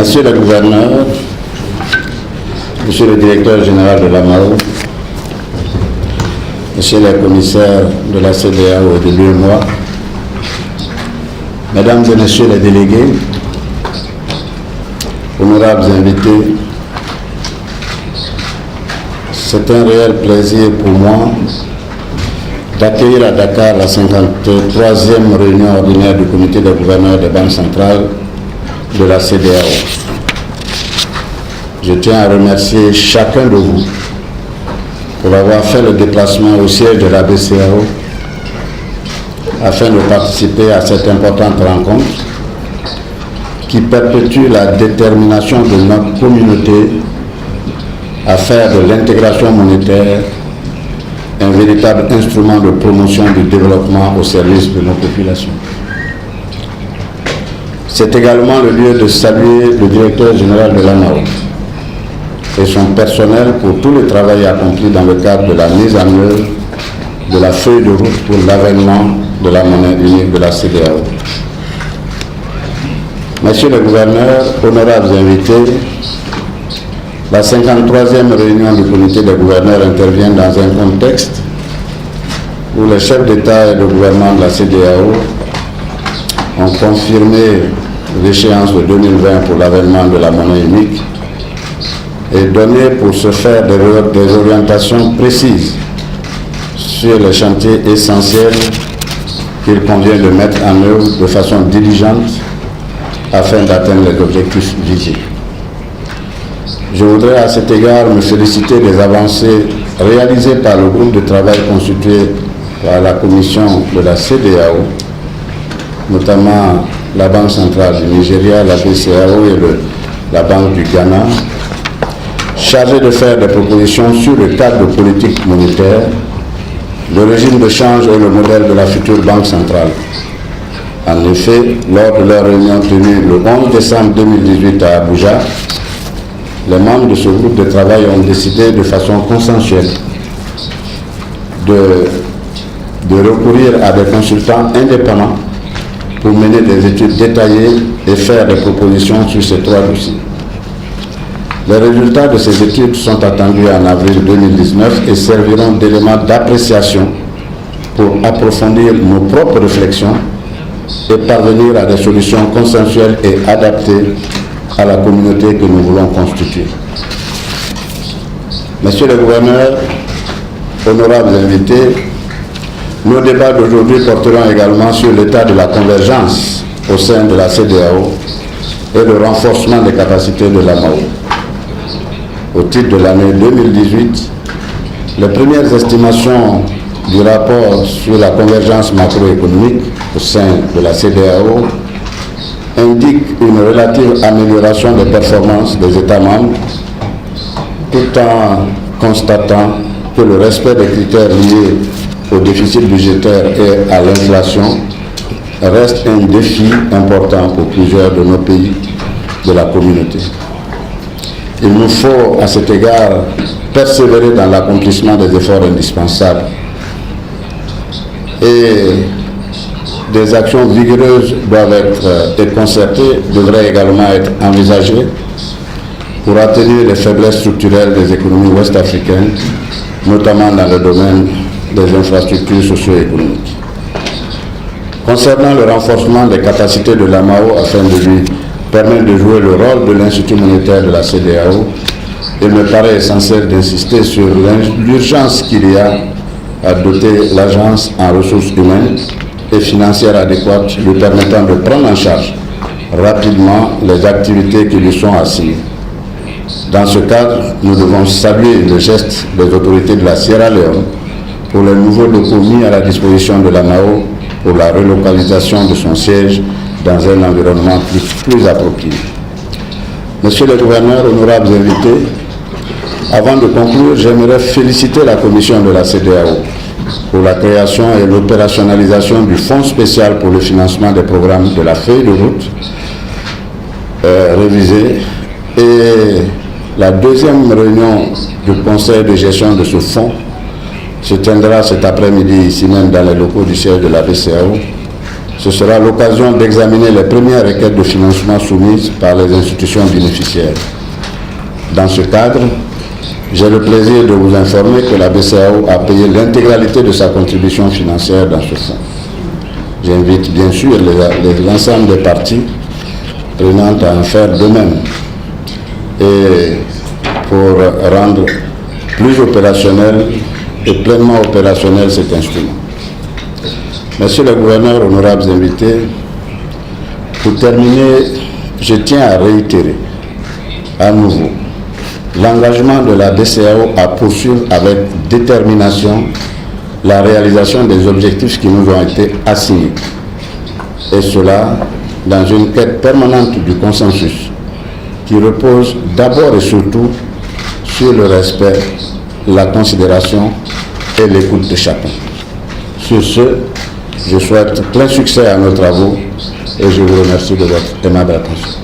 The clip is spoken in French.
Monsieur le gouverneur, Monsieur le directeur général de l'AMAO, Monsieur le commissaire de la CEDEAO et de l'UEMOA, Mesdames et Messieurs les délégués, honorables invités, c'est un réel plaisir pour moi d'accueillir à Dakar la 53e réunion ordinaire du comité des gouverneurs des banques centrales de la CEDEAO. Je tiens à remercier chacun de vous pour avoir fait le déplacement au siège de la BCEAO afin de participer à cette importante rencontre qui perpétue la détermination de notre communauté à faire de l'intégration monétaire un véritable instrument de promotion du développement au service de nos populations. C'est également le lieu de saluer le directeur général de l'AMAO et son personnel pour tout le travail accompli dans le cadre de la mise en œuvre de la feuille de route pour l'avènement de la monnaie unique de la CEDEAO. Monsieur le gouverneur, honorables invités, la 53e réunion du comité des gouverneurs intervient dans un contexte où les chefs d'État et de gouvernement de la CEDEAO ont confirmé l'échéance de 2020 pour l'avènement de la monnaie unique et donné pour ce faire des orientations précises sur les chantiers essentiels qu'il convient de mettre en œuvre de façon diligente afin d'atteindre les objectifs visés. Je voudrais à cet égard me féliciter des avancées réalisées par le groupe de travail constitué par la commission de la CEDEAO, notamment la Banque centrale du Nigeria, la BCEAO et la Banque du Ghana, chargés de faire des propositions sur le cadre de politique monétaire, le régime de change et le modèle de la future Banque centrale. En effet, lors de leur réunion tenue le 11 décembre 2018 à Abuja, les membres de ce groupe de travail ont décidé de façon consensuelle de recourir à des consultants indépendants pour mener des études détaillées et faire des propositions sur ces trois dossiers. Les résultats de ces études sont attendus en avril 2019 et serviront d'éléments d'appréciation pour approfondir nos propres réflexions et parvenir à des solutions consensuelles et adaptées à la communauté que nous voulons constituer. Monsieur le gouverneur, honorables invités, nos débats d'aujourd'hui porteront également sur l'état de la convergence au sein de la CEDEAO et le renforcement des capacités de l'AMAO. Au titre de l'année 2018, les premières estimations du rapport sur la convergence macroéconomique au sein de la CEDEAO indique une relative amélioration des performances des États membres, tout en constatant que le respect des critères liés au déficit budgétaire et à l'inflation reste un défi important pour plusieurs de nos pays de la communauté. Il nous faut à cet égard persévérer dans l'accomplissement des efforts indispensables et des actions vigoureuses doivent être et concertées, devraient également être envisagées pour atténuer les faiblesses structurelles des économies ouest-africaines, notamment dans le domaine des infrastructures socio-économiques. Concernant le renforcement des capacités de l'AMAO afin de lui permettre de jouer le rôle de l'Institut monétaire de la CEDEAO, il me paraît essentiel d'insister sur l'urgence qu'il y a à doter l'agence en ressources humaines et financières adéquates lui permettant de prendre en charge rapidement les activités qui lui sont assignées. Dans ce cadre, nous devons saluer le geste des autorités de la Sierra Leone pour les nouveaux locaux mis à la disposition de l'AMAO pour la relocalisation de son siège dans un environnement plus approprié. Monsieur le gouverneur, honorables invités, avant de conclure, j'aimerais féliciter la commission de la CEDEAO pour la création et l'opérationnalisation du Fonds spécial pour le financement des programmes de la feuille de route révisée et la deuxième réunion du conseil de gestion de ce fonds se tiendra cet après-midi ici même dans les locaux du siège de la BCEAO Ce sera l'occasion d'examiner les premières requêtes de financement soumises par les institutions bénéficiaires. Dans ce cadre, j'ai le plaisir de vous informer que la BCEAO a payé l'intégralité de sa contribution financière dans ce fonds. J'invite bien sûr l'ensemble des parties prenantes à en faire de même et pour rendre plus opérationnel et pleinement opérationnel cet instrument. Monsieur le gouverneur, honorables invités, pour terminer, je tiens à réitérer à nouveau l'engagement de la BCEAO à poursuivre avec détermination la réalisation des objectifs qui nous ont été assignés. Et cela dans une quête permanente du consensus qui repose d'abord et surtout sur le respect, la considération et l'écoute de chacun. Sur ce, je souhaite plein succès à nos travaux et je vous remercie de votre aimable attention.